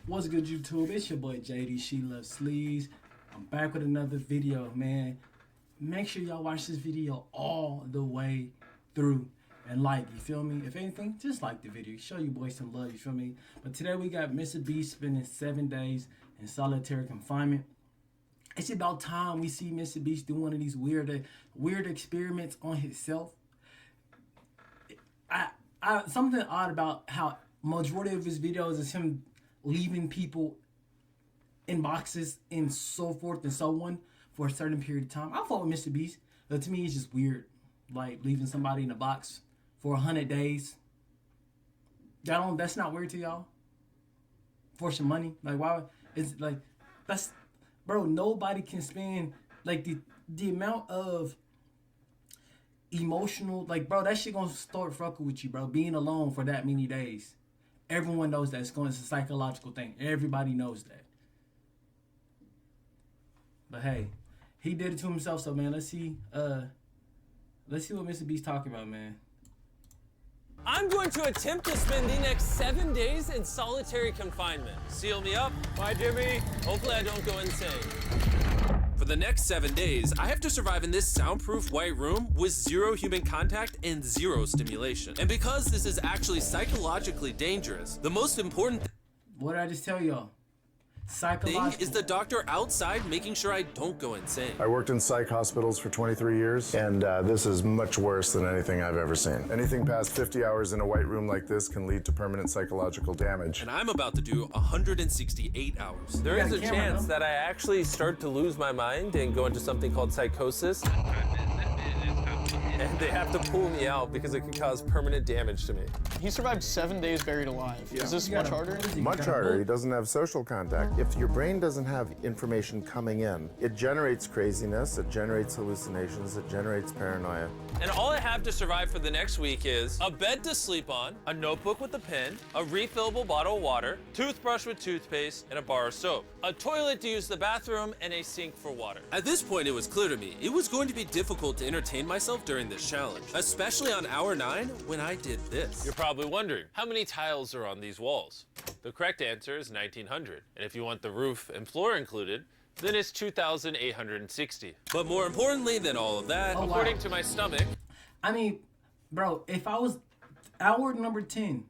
What's good, YouTube? It's your boy JD. She loves sleeves. I'm back with another video, man. Make sure y'all watch this video all the way through and you feel me? If anything, just like the video. Show you boys some love, you feel me? But today we got Mr. Beast spending 7 days in solitary confinement. It's about time we see Mr. Beast do one of these weird experiments on himself. Something odd about how majority of his videos is him leaving people in boxes and so forth and so on for a certain period of time. I follow Mr. Beast, but to me it's just weird, like leaving somebody in a box for 100 days. That's not weird to y'all? For some money, like why? It's like that's, bro. Nobody can spend like the amount of emotional, like, bro, that shit gonna start fucking with you, bro. Being alone for that many days. Everyone knows that it's a psychological thing. Everybody knows that. But hey, he did it to himself. So man, let's see what Mr. Beast talking about, man. I'm going to attempt to spend the next 7 days in solitary confinement. Seal me up. Bye, Jimmy. Hopefully I don't go insane. For the next 7 days, I have to survive in this soundproof white room with 0 human contact and 0 stimulation. And because this is actually psychologically dangerous, the most important What did I just tell y'all? thing Psychological. is the doctor outside making sure I don't go insane. I worked in psych hospitals for 23 years, and this is much worse than anything I've ever seen. Anything past 50 hours in a white room like this can lead to permanent psychological damage. And I'm about to do 168 hours. There is a chance that I actually start to lose my mind and go into something called psychosis. And they have to pull me out because it could cause permanent damage to me. He survived 7 days buried alive. Is this much harder? Much harder. He doesn't have social contact. If your brain doesn't have information coming in, it generates craziness, it generates hallucinations, it generates paranoia. And all I have to survive for the next week is a bed to sleep on, a notebook with a pen, a refillable bottle of water, toothbrush with toothpaste, and a bar of soap, a toilet to use the bathroom, and a sink for water. At this point, it was clear to me it was going to be difficult to entertain myself during this challenge, especially on hour 9 when I did this. You're probably wondering, how many tiles are on these walls? The correct answer is 1,900. And if you want the roof and floor included, then it's 2,860. But more importantly than all of that, according to my stomach, I mean, bro, if I was hour number 10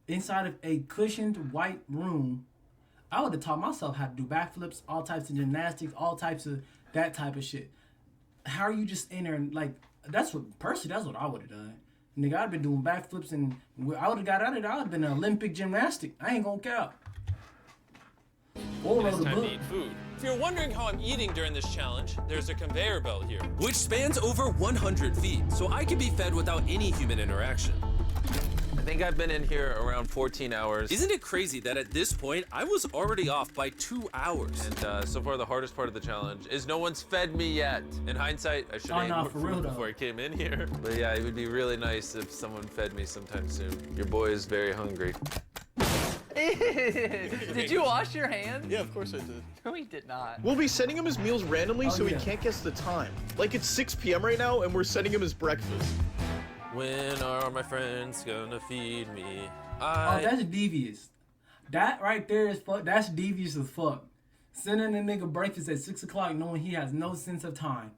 inside of a cushioned white room, I would have taught myself how to do backflips, all types of gymnastics, all types of that type of shit. How are you just in there and like, that's what I would have done. Nigga, I'd been doing backflips and I would have got out of there. I would have been an Olympic gymnastic. I ain't gonna count. Or it's wrote a time book. to eat food. If you're wondering how I'm eating during this challenge, there's a conveyor belt here, which spans over 100 feet, so I can be fed without any human interaction. I think I've been in here around 14 hours. Isn't it crazy that at this point, I was already off by 2 hours? And so far, the hardest part of the challenge is no one's fed me yet. In hindsight, I should have ate more food before I came in here. But yeah, it would be really nice if someone fed me sometime soon. Your boy is very hungry. Did you wash your hands? Yeah, of course I did. No, he did not. We'll be sending him his meals randomly so yeah. he can't guess the time. Like it's 6 p.m. right now and we're sending him his breakfast. When are my friends gonna feed me? Oh, that's devious. That right there is fuck. That's devious as fuck. Sending a nigga breakfast at 6 o'clock, knowing he has no sense of time,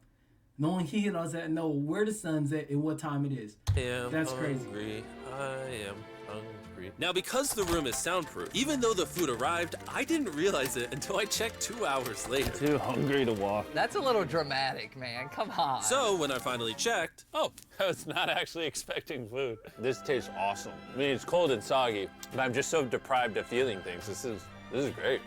knowing he doesn't know where the sun's at and what time it is. That's crazy. I am hungry. Now, because the room is soundproof, even though the food arrived, I didn't realize it until I checked 2 hours later. Too hungry to walk. That's a little dramatic, man. Come on. So when I finally checked, oh, I was not actually expecting food. This tastes awesome. I mean, it's cold and soggy, but I'm just so deprived of feeling things. This is great.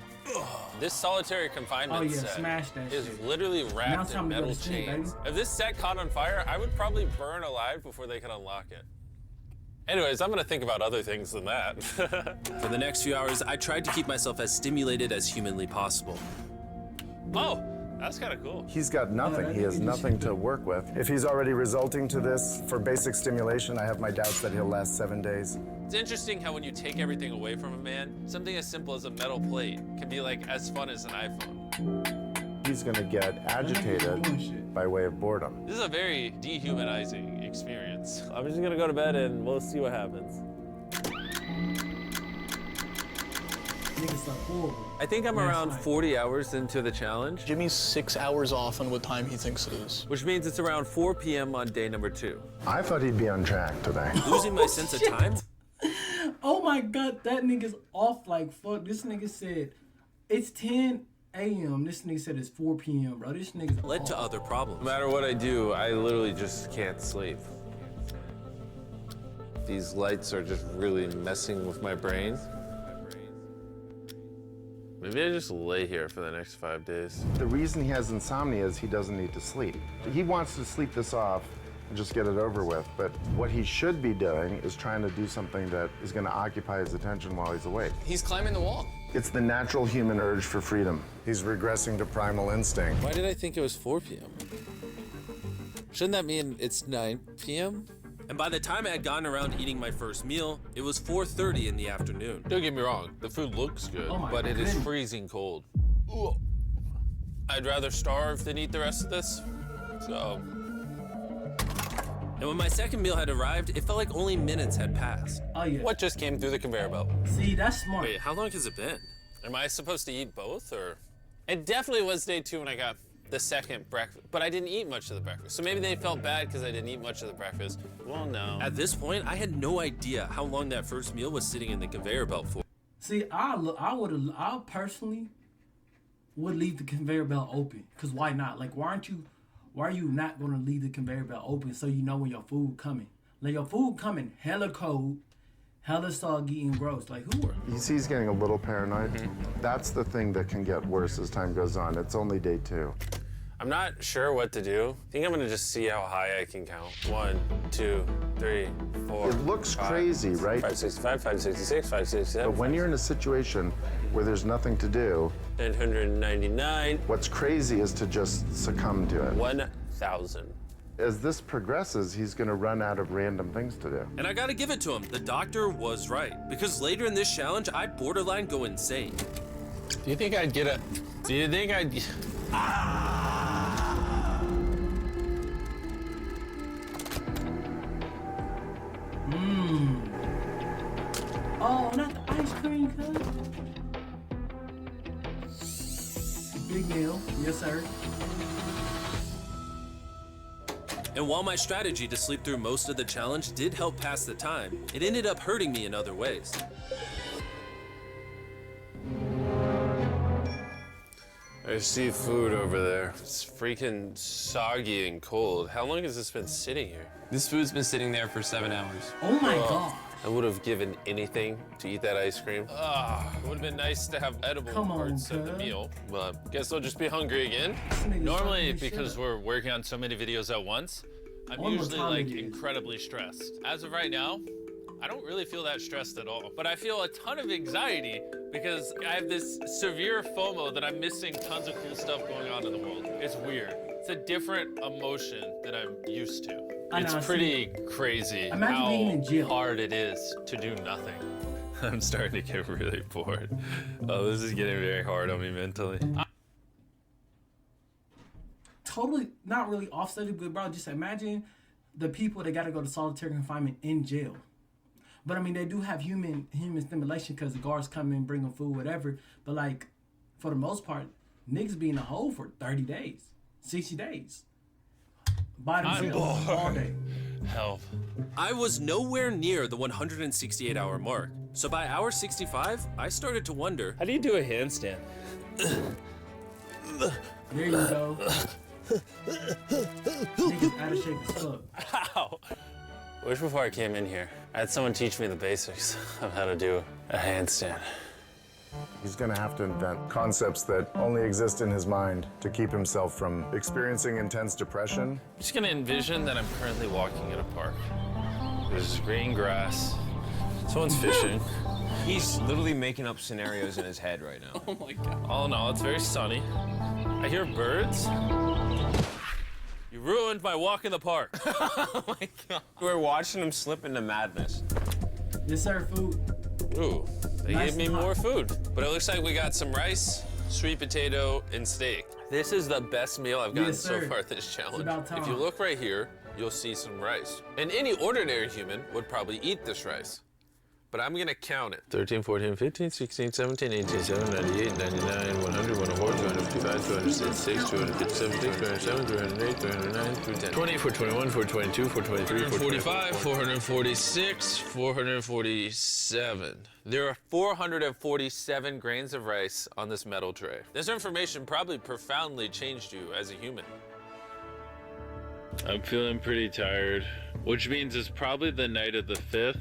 This solitary confinement set smash that is shit. literally Now wrapped it's in time to go metal to sleep, chains. baby. If this set caught on fire, I would probably burn alive before they could unlock it. Anyways, I'm gonna think about other things than that. For the next few hours, I tried to keep myself as stimulated as humanly possible. Oh, that's kind of cool. He's got nothing. He has nothing to work with. If he's already resulting to this for basic stimulation, I have my doubts that he'll last 7 days. It's interesting how when you take everything away from a man, something as simple as a metal plate can be like as fun as an iPhone. He's gonna get agitated by way of boredom. This is a very dehumanizing experience. I'm just gonna go to bed and we'll see what happens. nigga slept horrible. I think I'm last around night. 40 hours into the challenge, Jimmy's 6 hours off on what time he thinks it is. which means it's around 4 p.m. on day number 2. I thought he'd be on track today. Losing my sense of time? Oh my god, that nigga's off like fuck. This nigga said it's 10 a.m. This nigga said it's 4 p.m., bro. This nigga's Led to off. other problems. No matter what I do, I literally just can't sleep. These lights are just really messing with my brain. Maybe I just lay here for the next 5 days. The reason he has insomnia is he doesn't need to sleep. He wants to sleep this off and just get it over with. But what he should be doing is trying to do something that is going to occupy his attention while he's awake. He's climbing the wall. It's the natural human urge for freedom. He's regressing to primal instinct. Why did I think it was 4 p.m.? Shouldn't that mean it's 9 p.m.? And by the time I had gotten around eating my first meal, it was 4:30 in the afternoon. Don't get me wrong, the food looks good, Oh my but it is goodness. freezing cold. Ugh. I'd rather starve than eat the rest of this, so. And when my second meal had arrived, it felt like only minutes had passed. Oh yeah. What just came through the conveyor belt? See, that's smart. Wait, how long has it been? Am I supposed to eat both, or? It definitely was day 2 when I got the second breakfast, but I didn't eat much of the breakfast. So maybe they felt bad because I didn't eat much of the breakfast. Well, no. At this point, I had no idea how long that first meal was sitting in the conveyor belt for. See, I personally would leave the conveyor belt open. Cause why not? Like, why are you not gonna leave the conveyor belt open so you know when your food coming? Like your food coming hella cold, hella soggy and gross. Like who are? You see he's getting a little paranoid. That's the thing that can get worse as time goes on. It's only day 2. I'm not sure what to do. I think I'm gonna just see how high I can count. 1, 2, 3, 4. It looks crazy, right? 565, 566, 567. But when you're in a situation where there's nothing to do, 999, what's crazy is to just succumb to it. 1,000. As this progresses, he's going to run out of random things to do. And I gotta give it to him. The doctor was right. Because later in this challenge, I borderline go insane. Do you think I'd get a... Do you think I'd... Oh, not the ice cream, cuz. Big meal, yes sir. And while my strategy to sleep through most of the challenge did help pass the time, it ended up hurting me in other ways. I see food over there. It's freaking soggy and cold. How long has this been sitting here? This food's been sitting there for 7 hours. Oh my god. I would have given anything to eat that ice cream. It would have been nice to have edible Come on, parts of the cuz. meal, but guess I'll just be hungry again. nigga's Normally, fucking because shit. we're working on so many videos at once, I'm One more usually time like it is. incredibly stressed. As of right now, I don't really feel that stressed at all, but I feel a ton of anxiety because I have this severe FOMO that I'm missing tons of cool stuff going on in the world. It's weird. It's a different emotion that I'm used to. I know, It's pretty crazy Imagine being in how jail. hard it is to do nothing. I'm starting to get really bored. Oh, this is getting very hard on me mentally. Totally not really offsetting, but bro, just imagine the people that gotta go to solitary confinement in jail. But I mean, they do have human stimulation because the guards come in, bring them food, whatever. But like, for the most part, niggas be in a hole for 30 days, 60 days. By themselves all day. Help. I was nowhere near the 168-hour mark. So by hour 65, I started to wonder, how do you do a handstand? There you go. Niggas out of shape as fuck. Ow. I wish before I came in here, I had someone teach me the basics of how to do a handstand. He's going to have to invent concepts that only exist in his mind to keep himself from experiencing intense depression. I'm just gonna envision that I'm currently walking in a park. There's green grass. Someone's fishing. He's literally making up scenarios in his head right now. Oh my god. Oh no, it's very sunny. I hear birds. You ruined my walk in the park. Oh my god. We're watching him slip into madness. Yes, sir, food. Ooh, they Nice gave me and hot. more food. But it looks like we got some rice, sweet potato, and steak. This is the best meal I've gotten Yes, so sir. far this challenge. about time. If you look right here, you'll see some rice. And any ordinary human would probably eat this rice. but I'm gonna count it. 13, 14, 15, 16, 17, 18, 17, 98, 99, 100, 104, 255, 266, 257, 207, 308, 309, 310. 20, 421, 422, 423, 445, 446, 447. There are 447 grains of rice on this metal tray. This information probably profoundly changed you as a human. I'm feeling pretty tired, which means it's probably the night of the 5th.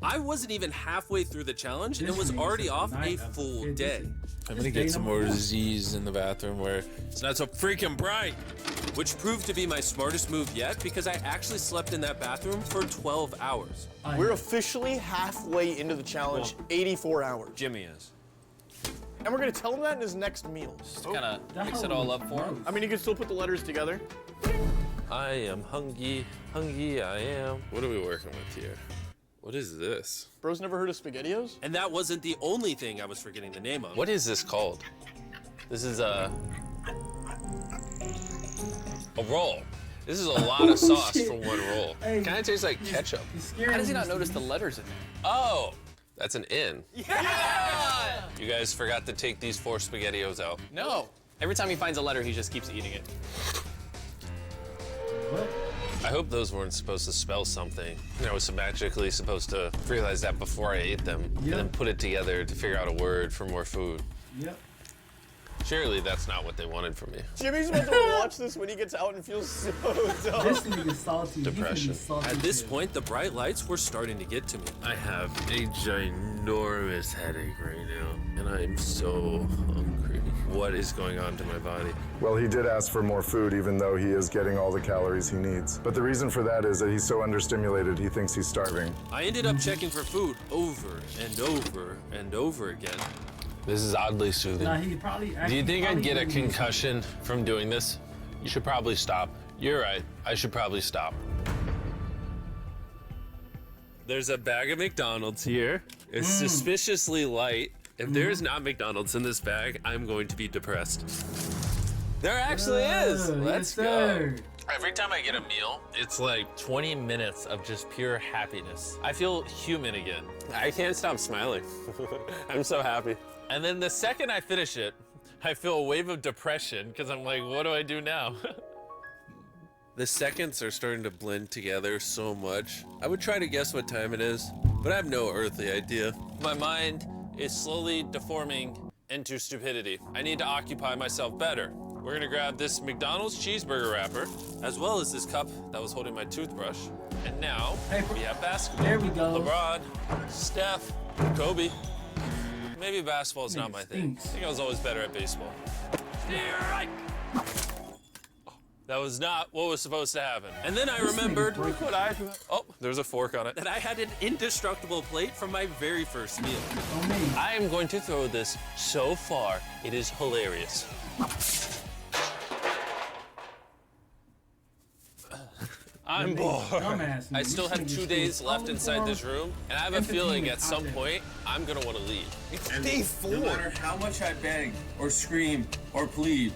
I wasn't even halfway through the challenge and This was means already it's off a night of full the day. fifth. I'm gonna get some more Z's in the bathroom where it's not so freaking bright. Which proved to be my smartest move yet because I actually slept in that bathroom for 12 hours. We're officially halfway into the challenge, 84 hours. Jimmy is. And we're gonna tell him that in his next meal. Just kind of mix it all up for him. I mean, you can still put the letters together. I am hungry, hungry I am. What are we working with here? What is this? Bro's never heard of SpaghettiOs? And that wasn't the only thing I was forgetting the name of. What is this called? This is a roll. This is a lot of sauce shit. for one roll. Hey, Kind of tastes like ketchup. How does he not notice the letters in there? Oh, that's an N. Yeah! You guys forgot to take these 4 SpaghettiOs out. No. Every time he finds a letter, he just keeps eating it. I hope those weren't supposed to spell something. I was magically supposed to realize that before I ate them, and then put it together to figure out a word for more food. Yep. Surely that's not what they wanted from me. Jimmy's about to watch this when he gets out and feels so dumb. This nigga's salty. Depression. He salty At this shit. point, the bright lights were starting to get to me. I have a ginormous headache right now, and I'm so hungry. What is going on to my body? Well, he did ask for more food, even though he is getting all the calories he needs. But the reason for that is that he's so understimulated, he thinks he's starving. I ended up checking for food over and over and over again. This is oddly soothing. Nah, he probably. Do you think I'd get a concussion? concussion from doing this? You should probably stop. You're right. I should probably stop. There's a bag of McDonald's here. It's suspiciously light. If there's not McDonald's in this bag, I'm going to be depressed. There actually is. Let's go. Every time I get a meal, it's like 20 minutes of just pure happiness. I feel human again. I can't stop smiling. I'm so happy. And then the second I finish it, I feel a wave of depression because I'm like, what do I do now? The seconds are starting to blend together so much. I would try to guess what time it is, but I have no earthly idea. My mind is slowly deforming into stupidity. I need to occupy myself better. We're gonna grab this McDonald's cheeseburger wrapper, as well as this cup that was holding my toothbrush. And now, we have basketball. There we go. LeBron, Steph, Kobe. Maybe basketball's not my thing. I stinks. think I was always better at baseball. That was not what was supposed to happen. And then I remembered oh, there's a fork on it, that I had an indestructible plate from my very first meal. On me. I am going to throw this so far, it is hilarious. I'm bored. Dumbass, I nigga. still This have nigga's 2 days full left of inside this room, and I have a feeling at some entertainment point I'm gonna want to leave. It's day 4. No matter how much I beg or scream or plead,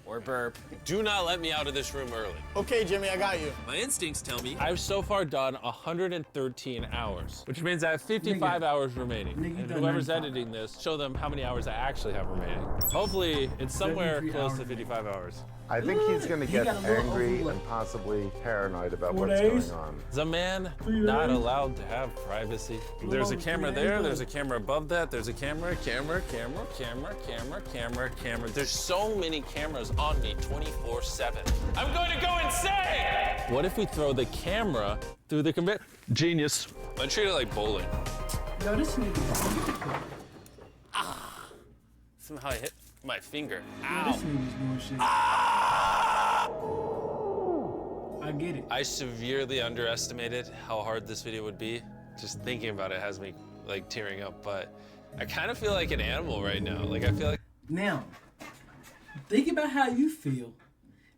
Or burp. Do not let me out of this room early. Okay, Jimmy, I got you. My instincts tell me I've so far done 113 hours, which means I have 55 hours remaining. Nigga, you And done whoever's 95. editing this, show them how many hours I actually have remaining. Hopefully, it's somewhere 73 close hours to 55 hours. I think he's going to He get got a little angry overlooked. and possibly paranoid about 4 what's days? going on. Is a man not allowed to have privacy? There's a camera there, there's a camera above that, there's a camera. There's so many cameras on me 24/7. I'm going to go insane! What if we throw the camera through the conveyor? Genius. I treat it like bowling. Yo, this nigga's Somehow I hit my finger. This Ow. nigga's doing shit. I get it. I severely underestimated how hard this video would be. Just thinking about it has me like tearing up, but I kind of feel like an animal right now. Like I feel like Now, think about how you feel.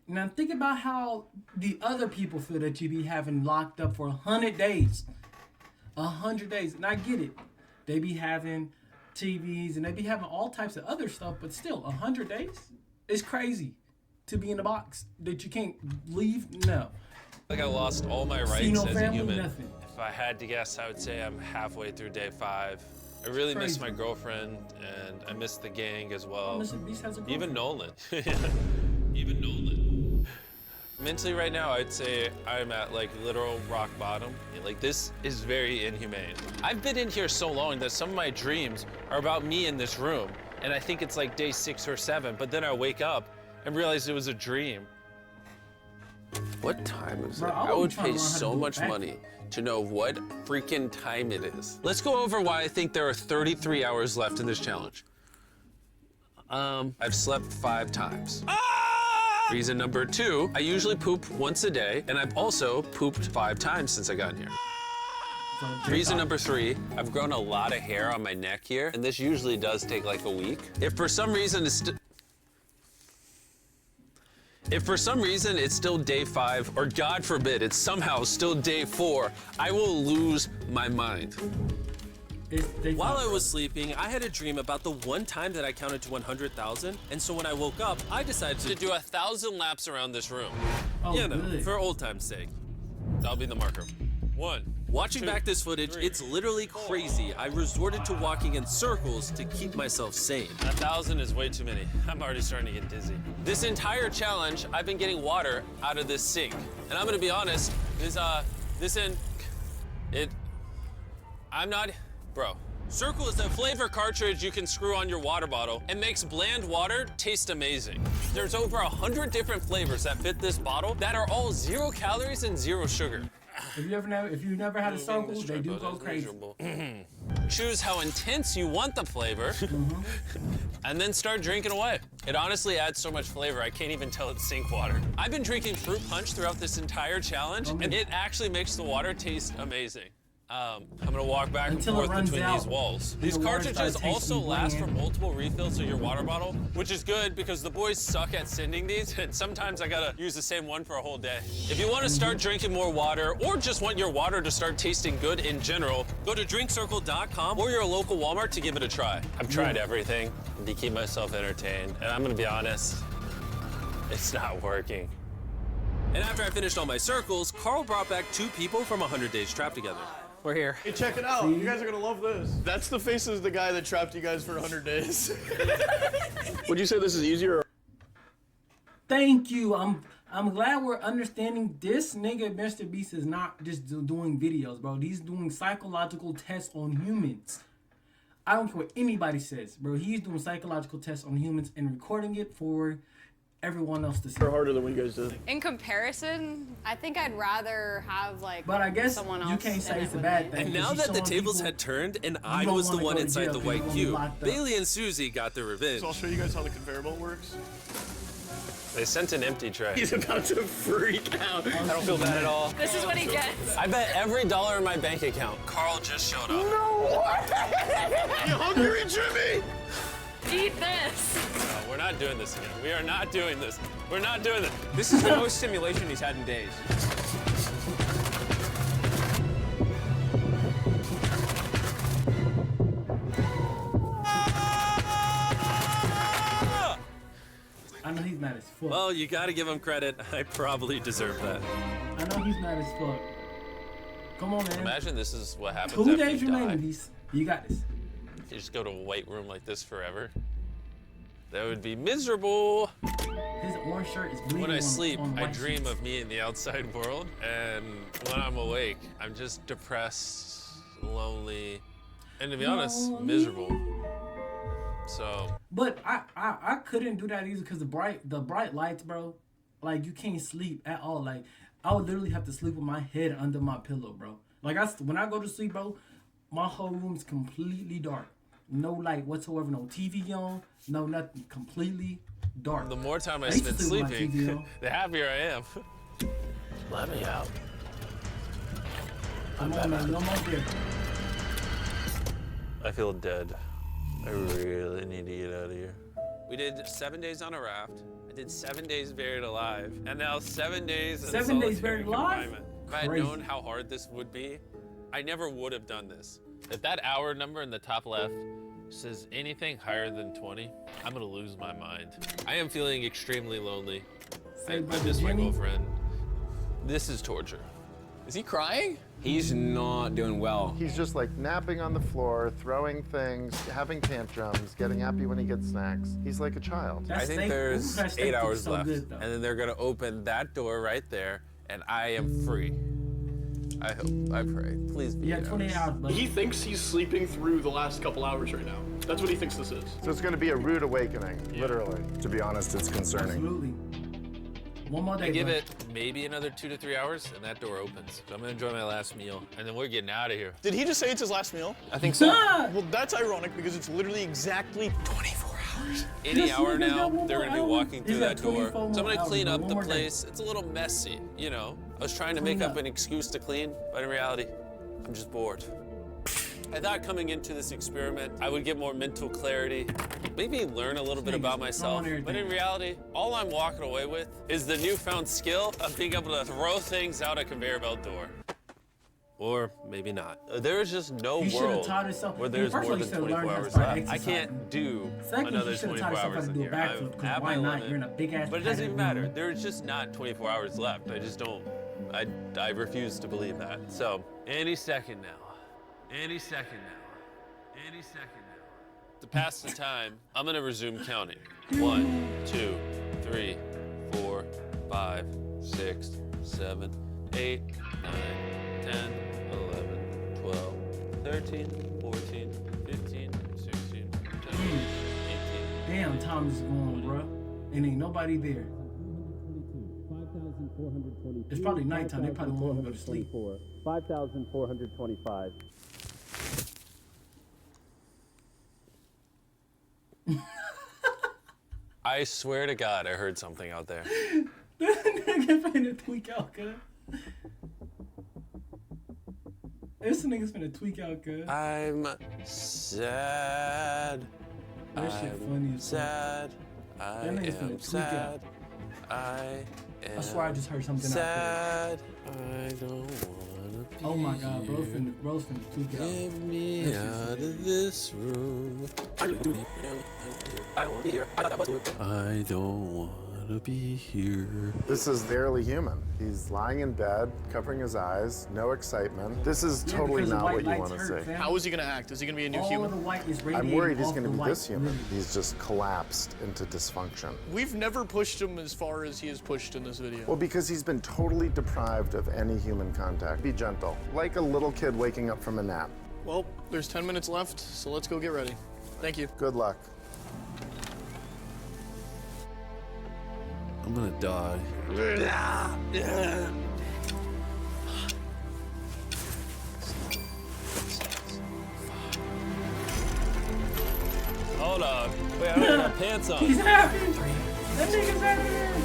Now think about how the other people feel that you be having locked up for 100 days. 100 days. And I get it. They be having TVs and they be having all types of other stuff, but still, 100 days? It's crazy to be in a box that you can't leave. No. I lost all my rights See no as a family, human. nothing. If I had to guess, I would say I'm halfway through day 5. I really miss my girlfriend, and I miss the gang as well. Mr. Beast has a girlfriend. Even Nolan. Even Nolan. Mentally right now, I'd say I'm at like literal rock bottom. Like this is very inhumane. I've been in here so long that some of my dreams are about me in this room. And I think it's like day 6 or 7, but then I wake up and realize it was a dream. What time is Bro, it? I I would would try to pay learn how to so do a much backflip. money to know what freaking time it is. Let's go over why I think there are 33 hours left in this challenge. I've slept 5 times. Reason number 2, I usually poop once a day, and I've also pooped 5 times since I got in here. So, Reason number 3, I've grown a lot of hair on my neck here, and this usually does take like a week. If for some reason it's still day 5, or God forbid it's somehow still day 4, I will lose my mind. While I was sleeping, I had a dream about the one time that I counted to 100,000, and so when I woke up, I decided to do 1,000 laps around this room. good. For old time's sake. That'll be the marker. 1. Watching back this footage, it's literally crazy. I resorted to walking in circles to keep myself sane. 1,000 is way too many. I'm already starting to get dizzy. This entire challenge, I've been getting water out of this sink. And I'm gonna be honest, Bro, Circle is a flavor cartridge you can screw on your water bottle and makes bland water taste amazing. There's over 100 different flavors that fit this bottle that are all 0 calories and 0 sugar. If you never had a Circle, they do go crazy. Choose how intense you want the flavor, and then start drinking away. It honestly adds so much flavor, I can't even tell it's sink water. I've been drinking fruit punch throughout this entire challenge, and it actually makes the water taste amazing. I'm gonna walk back and Until it forth runs between out, these walls. then These the water cartridges starts tasting also last for bland. multiple refills of your water bottle, which is good because the boys suck at sending these, and sometimes I gotta use the same one for a whole day. If you want to start drinking more water, or just want your water to start tasting good in general, go to drinkcircle.com or your local Walmart to give it a try. I've tried everything to keep myself entertained, and I'm gonna be honest, it's not working. And after I finished all my circles, Carl brought back 2 people from 100 Days Trapped Together. We're here. Hey, check it out. You guys are gonna love this. That's the face of the guy that trapped you guys for 100 days. Would you say this is easier? Thank you. I'm glad we're understanding this nigga Mr. Beast is not just doing videos, bro. He's doing psychological tests on humans. I don't care what anybody says, bro. He's doing psychological tests on humans and recording it for everyone else to see. Or harder than what you guys did. In comparison, I think I'd rather have like But I guess someone else you can't say in it's it a with bad me. thing. And now that the tables had turned and I don't was the wanna one go to inside jail the 'cause you white wanna be cube, locked up. Bailey and Susie got their revenge. So I'll show you guys how the conveyor belt works. They sent an empty tray. He's about to freak out. I don't feel bad at all. This is what he gets. I bet every dollar in my bank account. Carl just showed up. You hungry, Jimmy? Eat this. No, we're not doing this again. We are not doing this. We're not doing this. This is the most stimulation he's had in days. I know he's mad as fuck. Well, you gotta give him credit. I probably deserve that. I know he's mad as fuck. Come on, man. Imagine this is what happens 2 after days you die. remaining, Beast. You got this. You just go to a white room like this forever. That would be miserable. His orange shirt is bleeding When I on- sleep, on I white dream sheets. of me in the outside world, and when I'm awake, I'm just depressed, lonely, and to be honest, Lonely. miserable. So, But I couldn't do that either because the bright lights, bro. Like you can't sleep at all. Like I would literally have to sleep with my head under my pillow, bro. Like when I go to sleep, bro, my whole room's completely dark. No light whatsoever. No TV on. No nothing. Completely dark. the more time I used to spend sleep with my TV sleeping, on. the happier I am. Let me out. I'm on that no more there. I feel dead. I really need to get out of here. We did 7 days on a raft. I did 7 days buried alive, and now 7 days in 7 days solitary buried alive? confinement. If I had Crazy. known how hard this would be, I never would have done this. If that hour number in the top left says anything higher than 20, I'm gonna lose my mind. I am feeling extremely lonely. I Say, brother miss my Jimmy. girlfriend. This is torture. Is he crying? He's not doing well. He's just like napping on the floor, throwing things, having tantrums, getting happy when he gets snacks. He's like a child. I think there's 8 hours left, and then they're gonna open that door right there, and I am free. I hope, I pray. Please be 8 hours. buddy. He thinks he's sleeping through the last couple hours right now. That's what he thinks this is. So it's going to be a rude awakening, literally. To be honest, it's concerning. Absolutely. One more day. I give bro. it maybe another 2 to 3 hours, and that door opens. So I'm gonna enjoy my last meal, and then we're getting out of here. Did he just say it's his last meal? I think so. Well, that's ironic because it's literally exactly 24 hours. Any Yes, hour we now, got one they're more gonna be hour. walking through He's that got door. 24 So I'm gonna more clean hours, up one the more day. place. It's a little messy, you know. I was trying to make Clean up up. an excuse to clean, but in reality, I'm just bored. I thought coming into this experiment, I would get more mental clarity, maybe learn a little bit about myself. But in reality, all I'm walking away with is the newfound skill of being able to throw things out a conveyor belt door. Or maybe not. There is just no He should've world taught himself- where I mean, there's first more of all, than he should've 24 learned how to hours start left. I exercising. can't do Second, another you should've 24 taught yourself hours how to in do a here. backflip, I'm 'cause at why my not? limit. You're in a big-ass But it doesn't even padded matter. room. There's just not 24 hours left. I just don't, I refuse to believe that. So, any second now. Any second now. Any second now. To pass the time, I'm gonna resume counting. 1, 2, 3, 4, 5, 6, 7, 8, 9, 10, 11, 12, 13, 14, 15, 16, 17, 18. Damn, time is going, bro. And ain't nobody there. It's probably nighttime. They probably won't go to sleep. 5,425. I swear to God, I heard something out there. This nigga finna tweak out, cuz. This nigga's finna tweak out, cuz. I'm sad. That shit funny as fuck. Sad. I That nigga's finna am tweak out. sad. I am I swear I just heard something sad. I don't wanna be Oh my god, bro's here. finna tweak out. Get me That shit's out funny. of this room. I don't want to be here. I don't want to be here. This is barely human. He's lying in bed, covering his eyes, no excitement. This is Yeah, totally because the not white what you lights want to hurt, see. fam. How is he gonna act? Is he gonna be a new All human? of the white is I'm radiating worried he's off going to the be white, this human. really. He's just collapsed into dysfunction. We've never pushed him as far as he is pushed in this video. Well, because he's been totally deprived of any human contact. Be gentle, like a little kid waking up from a nap. Well, there's 10 minutes left, so let's go get ready. Thank you. Good luck. I'm gonna die. Hold on. Wait, I don't have my pants on. He's happy. That nigga's happy.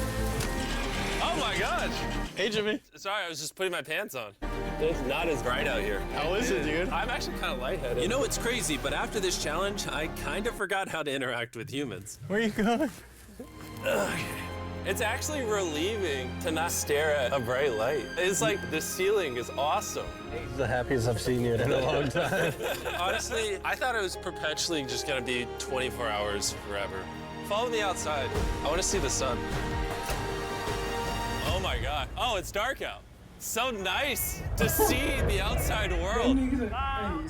Oh my gosh. Hey, Jimmy. Sorry, I was just putting my pants on. It's not as bright out here. How is it, dude? I'm actually kind of lightheaded. You know what's crazy, but after this challenge, I kind of forgot how to interact with humans. Where are you going? It's actually relieving to not stare at a bright light. It's like the ceiling is awesome. The happiest I've seen you in a long time. Honestly, I thought it was perpetually just gonna be 24 hours forever. Follow me outside. I wanna see the sun. Oh my God. Oh, it's dark out. So nice to see the outside That world. nigga's a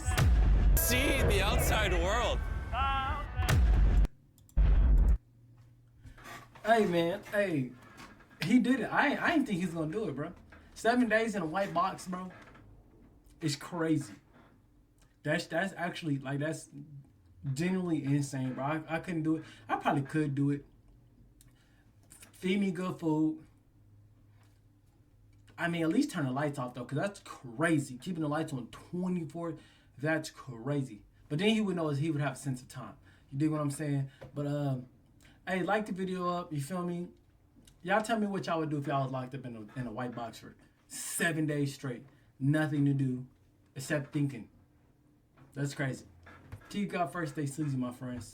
face. See the outside world. Hey man, hey, he did it. I didn't think he's gonna do it, bro. 7 days in a white box, bro. It's crazy. That's actually like that's genuinely insane, bro. I couldn't do it. I probably could do it. Feed me good food. I mean, at least turn the lights off though, cause that's crazy. Keeping the lights on 24, that's crazy. But then he would know he would have a sense of time. You dig what I'm saying? But hey, like the video up. You feel me? Y'all tell me what y'all would do if y'all was locked up in a white box for 7 days straight, nothing to do except thinking. That's crazy. Till you got first, stay sleazy, my friends.